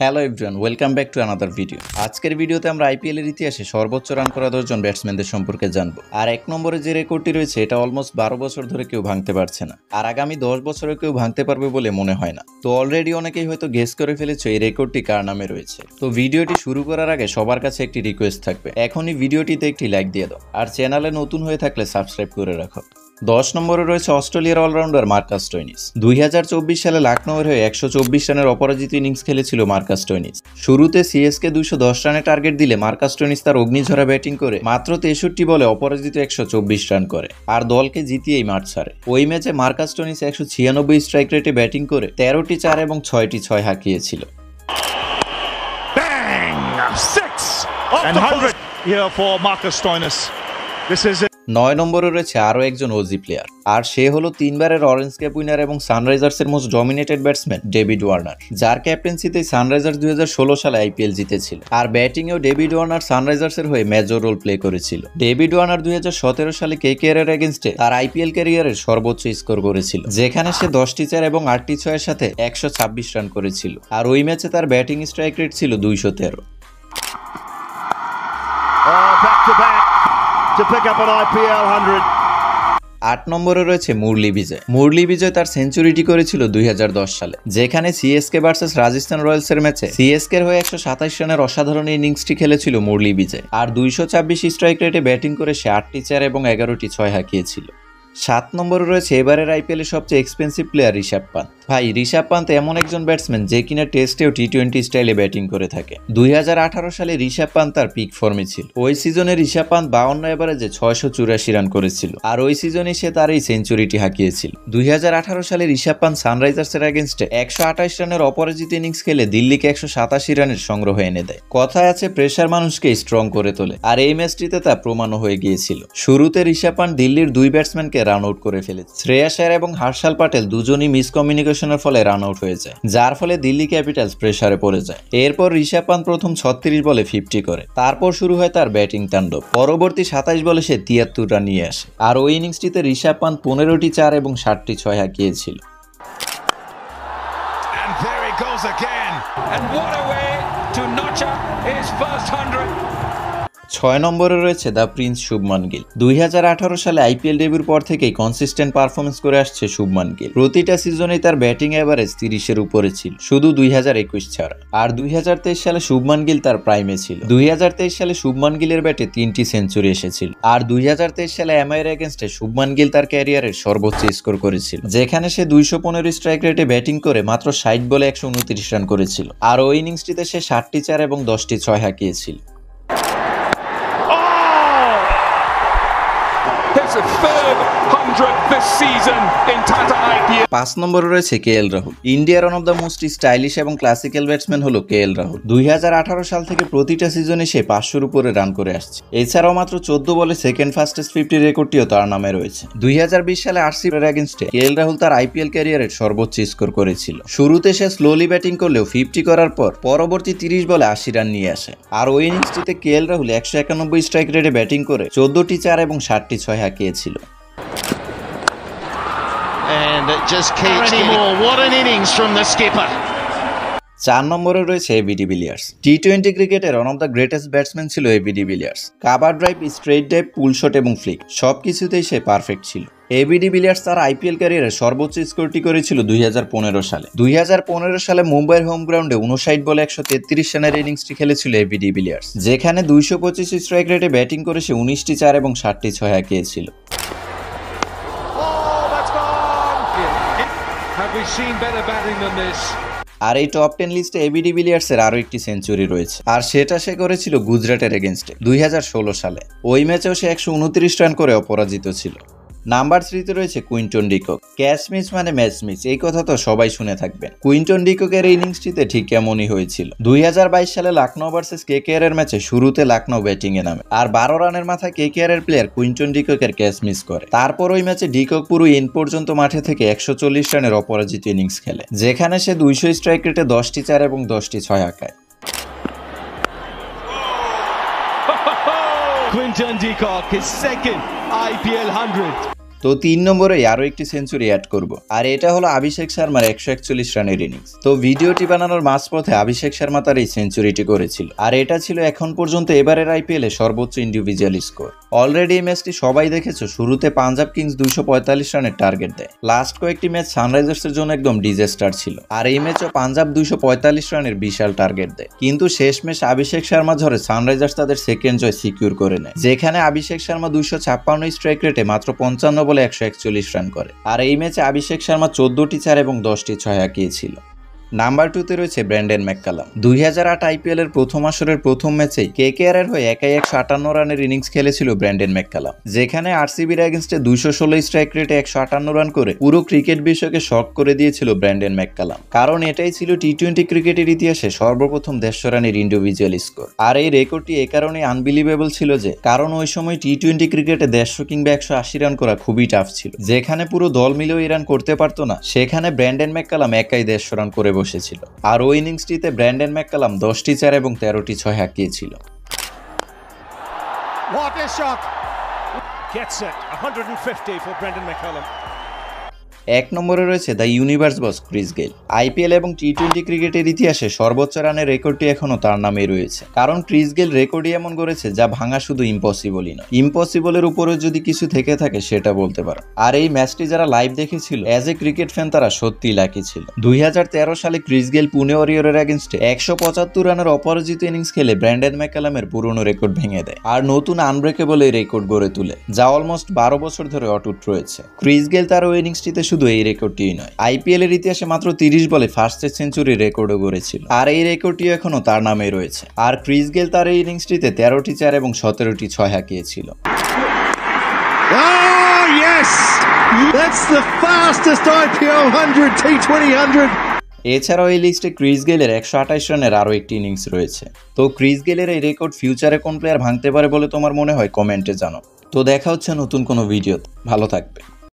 Hello everyone, welcome back to another video. আজকের ভিডিওতে আমরা আইপিএল এর ইতিহাসে সর্বোচ্চ রান করা 10 জন ব্যাটসম্যানদের সম্পর্কে জানবো। আর এক নম্বরে যে রেকর্ডটি রয়েছে এটা অলমোস্ট 12 বছর ধরে কেউ ভাঙতে পারছে না, আর আগামী 10 বছরে কেউ ভাঙতে পারবে বলে মনে হয় না। তো অলরেডি অনেকেই হয়তো গেস করে ফেলেছে এই রেকর্ডটি কার নামে রয়েছে। তো ভিডিওটি শুরু করার আগে সবার কাছে একটি রিকোয়েস্ট থাকবে, এখনই ভিডিওটিতে একটি লাইক দিয়ে দাও, আর চ্যানেলে নতুন হয়ে থাকলে সাবস্ক্রাইব করে রাখো। 10 নম্বরে রয়েছে অস্ট্রেলিয়ার অলরাউন্ডার মার্কাস স্টোয়নিস। 2024 সালে লখনউয়ের হয়ে 124 রানের অপরাজিত ইনিংস খেলেছিল মার্কাস স্টোয়নিস। শুরুতে সিএসকে 210 রানে টার্গেট দিলে মার্কাস স্টোয়নিস তার অগ্নিঝরা ব্যাটিং করে মাত্র 63 বলে অপরাজিত 124 রান করে আর দলকে জিতিয়েই মাঠ ছাড়ে। ওই ম্যাচে মার্কাস স্টোয়নিস 196 স্ট্রাইক রেটে ব্যাটিং করে 13টি 4 এবং 6টি 6 হাঁকিয়েছিল। Bang! 600 here for Marcus Stoinis. This is 9 নম্বরে রয়েছে আরও একজন ওজি প্লেয়ার, আর সে হলো 3 বারের অরেঞ্জ ক্যাপ উইনার এবং সানরাইজার্সের most dominated batsman David Warner, যার ক্যাপ্টেন্সিতে সানরাইজার্স 2016 সালে আইপিএল জিতেছিল। আর ব্যাটিংয়েও ডেভিড ওয়ার্নার সানরাইজার্সের হয়ে মেজর রোল প্লে করেছিল। ডেভিড ওয়ার্নার 2017 সালে কেকেআর এর এগেইনস্টে তার আইপিএল ক্যারিয়ারের সর্বোচ্চ স্কোর করেছিল, যেখানে সে 10টি 4 এবং 8টি 6 এর সাথে 126 রান করেছিল। আর ওই ম্যাচে তার ব্যাটিং স্ট্রাইক রেট ছিল 213। back to back to pick up an IPL 100. 8 নম্বরে রয়েছে মুরলী বিজয়। মুরলী বিজয় তার সেঞ্চুরিটি করেছিল 2010 সালে, যেখানে সিএসকে ভার্সেস রাজস্থান রয়্যালসের ম্যাচে সিএসকে এর হয়ে 127 রানের অসাধারণ ইনিংসটি খেলেছিল মুরলী বিজয়। আর 226 স্ট্রাইক রেটে ব্যাটিং করে সে 8টি 4 এবং 11টি 6 হাঁকিয়েছিল। 7 নম্বরে রয়েছে এবারের আইপিএল এর সবচেয়ে এক্সপেন্সিভ প্লেয়ার ঋষভ পান্ত। ভাই, ঋষভ পান্ত এমন একজন ব্যাটসম্যান যে কিনা টেস্টেও টি20 স্টাইলে ব্যাটিং করে থাকে। 2018 সালে ঋষভ পান্ত তার পিক ফর্মে ছিল। ওই সিজনে ঋষভ পান্ত 52 এভারেজে 684 রান করেছিল, আর ওই সিজনে সে তার এই সেঞ্চুরিটি হাঁকিয়েছিল। 2018 সালে ঋষভ পান্ত সানরাইজার্সের এগেইনস্টে 128 রানের অপরাজিত ইনিংস খেলে দিল্লিকে 187 রানের সংগ্রহ এনে দেয়। কথায় আছে প্রেসার মানুষকে স্ট্রং করে তোলে, আর এই ম্যাচটিতে তা প্রমাণও হয়ে গিয়েছিল। শুরুতে ঋষভ পান্ত দিল্লির 2 ব্যাটসম্যানকে রান আউট করে ফেলেছে। শ্রেয়াস আয়ার এবং হর্ষাল প্যাটেল দুজনই মিসকমিউনিকেশনের ফলে রান আউট হয়ে যায়, যার ফলে দিল্লি ক্যাপিটালস প্রেসারে পড়ে যায়। এরপর ঋষভ পান্ত প্রথম 36 বলে 50 করে, তারপর শুরু হয় তার ব্যাটিং তাণ্ডব। পরবর্তী 27 বলে সে 73 রান নিয়ে আসে, আর ওই ইনিংসটিতে ঋষভ পান্ত 15টি 4 এবং 7টি 6 হাঁকিয়েছিল। And there he goes again. And what a way to notch up his first 100. 6 নম্বরে রয়েছে দ্য প্রিন্স শুভমান গিল। 2018 সালে আইপিএল ডেবিউর পর থেকেই কনসিস্টেন্ট পারফরমেন্স করে আসছে শুভমান গিল। প্রতিটা সিজনেই তার ব্যাটিং এভারেজ 30-এর উপরে ছিল, শুধু 2021 ছাড়া। আর 2023 সালে শুভমান গিল তার প্রাইমে ছিল। 2023 সালে শুভমান গিলের ব্যাটে 3টি সেঞ্চুরি এসেছিল। আর 2023 সালে এমআই এর এগেইনস্টে শুভমান গিল তার ক্যারিয়ারের সর্বোচ্চ স্কোর করেছিল, যেখানে সে 215 স্ট্রাইক রেটে ব্যাটিং করে মাত্র 60 বলে 129 রান করেছিল। আর ওই ইনিংসটিতে সে 7টি 4 এবং 10টি 6 হাঁকিয়েছিল। His third 100 this season in Tata IPL. 5 নম্বরে রয়েছে কেএল রাহুল। ইন্ডিয়ার one of the most stylish এবং ক্লাসিক্যাল ব্যাটসম্যান হলো কেএল রাহুল। 2018 সাল থেকে প্রতিটা সিজনে সে 500-র উপরে রান করে আসছে। এছাড়াও মাত্র 14 বলে সেকেন্ড ফাস্টেস্ট 50 রেকর্ডটিও তার নামে রয়েছে। 2020 সালে আরসিবি এর এগেইনস্টে কেএল রাহুল তার আইপিএল ক্যারিয়ারের সর্বোচ্চ স্কোর করেছিল। শুরুতে সে স্লোলি ব্যাটিং করলেও 50 করার পর পরবর্তী 30 বলে 80 রান নিয়ে আসে। আর ওই ইনিংসটিতে কেএল রাহুল 191 স্ট্রাইক রেটে ব্যাটিং করে 14টি 4 এবং 7টি 6 হাঁকিয়েছিল। And it just keeps anymore. What an innings from the skipper. 4 নম্বরে রয়েছে এবি ডিভিলিয়ার্স। টি20 ক্রিকেটের one of the greatest batsman ছিল AB de Villiers. Cover drive, straight drive, pull shot এবং ফ্লিক সবকিছুতেই সে পারফেক্ট ছিল। এবি ডিভিলিয়ার্স তার আইপিএল ক্যারিয়ারে সর্বোচ্চ স্কোরটি করেছিল 2015 সালে। 2015 সালে মুম্বাইয়ের হোম গ্রাউন্ডে 59 বলে 133 রানের ইনিংসটি খেলেছিল এবি ডিভিলিয়ার্স, যেখানে 225 স্ট্রাইক রেটে ব্যাটিং করে সে 19টি 4 এবং 7টি 6 হাঁকিয়েছিল। Have we seen better batting than this? আর এই টপ 10 লিস্টে এবি ডিভিলিয়ার্সের আরো একটি সেঞ্চুরি রয়েছে, আর সেটা সে করেছিল গুজরাটের এগেইনস্টে 2016 সালে। ওই ম্যাচেও সে 129 রান করে অপরাজিত ছিল। নাম্বার 3-তে রয়েছে কুইন্টন ডিকক। ক্যাচ মিস মানে ম্যাচ মিস, এই কথা তো সবাই শুনে থাকবেন। কুইন্টন ডিককের ইনিংসটিতে ঠিক এমনই হয়েছিল। 2022 সালে লখনউ ভার্সেস কেকেআর এর ম্যাচে শুরুতে লখনউ ব্যাটিং এ নামে, আর 12 রানের মাথায় কেকেআর এর প্লেয়ার কুইন্টন ডিককের ক্যাচ মিস করে। তারপর ওই ম্যাচে ডিকক পুরো এন্ড পর্যন্ত মাঠে থেকে 140 রানের অপরাজিত ইনিংস খেলে, যেখানে সে 200 স্ট্রাইক রেটে 10টি 4 এবং 10টি 6 হাঁকায়। Quinton de Kock, his second IPL 100. তো 3 নম্বরে আরো একটি সেঞ্চুরি অ্যাড করব, আর এটা হলো অভিষেক শর্মার 141 রানের ইনিংস। তো ভিডিওটি বানানোর মাঝপথে অভিষেক শর্মা তার এই সেঞ্চুরিটি করেছিল, আর এটা ছিল এখন পর্যন্ত এবারের আইপিএল এ সর্বোচ্চ ইন্ডিভিজুয়াল স্কোর। অলরেডি এই ম্যাচটি সবাই দেখেছো, শুরুতে পাঞ্জাব কিংস 245 রানের টার্গেট দেয়। লাস্ট কয়েকটি ম্যাচ সানরাইজার্সের জন্য একদম ডিজাস্টার ছিল, আর এই ম্যাচও পাঞ্জাব 245 রানের বিশাল টার্গেট দেয়। কিন্তু শেষমেশ অভিষেক শর্মা ঝড়ে সানরাইজার্স তাদের সেকেন্ড জয় সিকিউর করে নেয়, যেখানে অভিষেক শর্মা 256 স্ট্রাইক রেটে মাত্র 55 বলে 141 রান করে। আর এই ম্যাচে অভিষেক শর্মা 14টি 4 এবং 10টি 6 হাঁকিয়েছিল। নাম্বার 2 রয়েছে ব্র্যান্ডন ম্যাককালাম। 2008 আইপিএল এর প্রথম আসরের প্রথম ম্যাচেই কেকেআর এর হয়ে একাই 158 রানের ইনিংস খেলেছিল ব্র্যান্ডন ম্যাককালাম, যেখানে আরসিবির এগেইনস্টে 216 স্ট্রাইক রেটে 158 রান করে পুরো ক্রিকেট বিশ্বকে শক করে দিয়েছিল ব্র্যান্ডন ম্যাককালাম। কারণ এটাই ছিল টি-20 ক্রিকেটের ইতিহাসে সর্বপ্রথম 150 রানের ইন্ডিভিজুয়াল স্কোর। আর এই রেকর্ডটি এ কারণে আনবিলিভেবল ছিল যে, কারণ ওই সময় টি-20 ক্রিকেটে 150 কিংবা 180 রান করা খুবই টাফ ছিল, যেখানে পুরো দল মিলেও এই রান করতে পারতো না, সেখানে ব্র্যান্ডন ম্যাককালাম একাই 150 রান করে বসেছিল। আর ওই ইনিংসটিতে ব্র্যান্ডন ম্যাককালাম 10টি 4 এবং 13টি 6 হাঁকিয়েছিল। What a shot! Gets it. 150 for Brendan McCullum. 1 নম্বরে রয়েছে the universe boss Chris Gayle. IPL এবং টি-20 ক্রিকেটের ইতিহাসে সর্বোচ্চ রানের রেকর্ডটি এখনো তার নামেই রয়েছে, কারণ ক্রিস গেইল রেকর্ডই এমন করেছে যা ভাঙা শুধু ইম্পসিবলই নয়, ইম্পসিবলের উপরে যদি কিছু থেকে থাকে সেটা বলতে পারো। আর এই ম্যাচটি যারা লাইভ দেখেছিল অ্যাজ এ ক্রিকেট ফ্যান তারা সত্যিই লাকি ছিল। 2013 সালে ক্রিস গেইল পুনে ওয়ারিয়রের এগেইনস্টে 175 রানের অপরাজিত ইনিংস খেলে ব্র্যান্ডন ম্যাককালামের পুরনো রেকর্ড ভেঙে দেয়, আর নতুন আনব্রেকেবল এই রেকর্ড গড়ে তুলে, যা অলমোস্ট 12 বছর ধরে অটুট রয়েছে। ক্রিস গেইল তার ওই ইনিংসটিতে শুধু এই রেকর্ডটিই নয়, আইপিএল এর ইতিহাসে মাত্র 30 বলে ফার্স্ট সেঞ্চুরি রেকর্ডও গড়েছিল, আর এই রেকর্ডটিও এখনো তার নামেই রয়েছে। আর ক্রিস গেইল তার এই ইনিংসটিতে 13টি 4 এবং 17টি 6 হাঁকিয়েছিল। Oh yes, that's the fastest IPL 100 T20 100. এছাড়াও এই লিস্টে ক্রিস গেইলের 128 রানের আরও একটি ইনিংস রয়েছে। তো ক্রিস গেইলের এই রেকর্ড ফিউচারে কোন প্লেয়ার ভাঙতে পারে বলে তোমার মনে হয় কমেন্টে জানাও। তো দেখা হচ্ছে নতুন কোনো ভিডিওতে, ভালো থাকবে।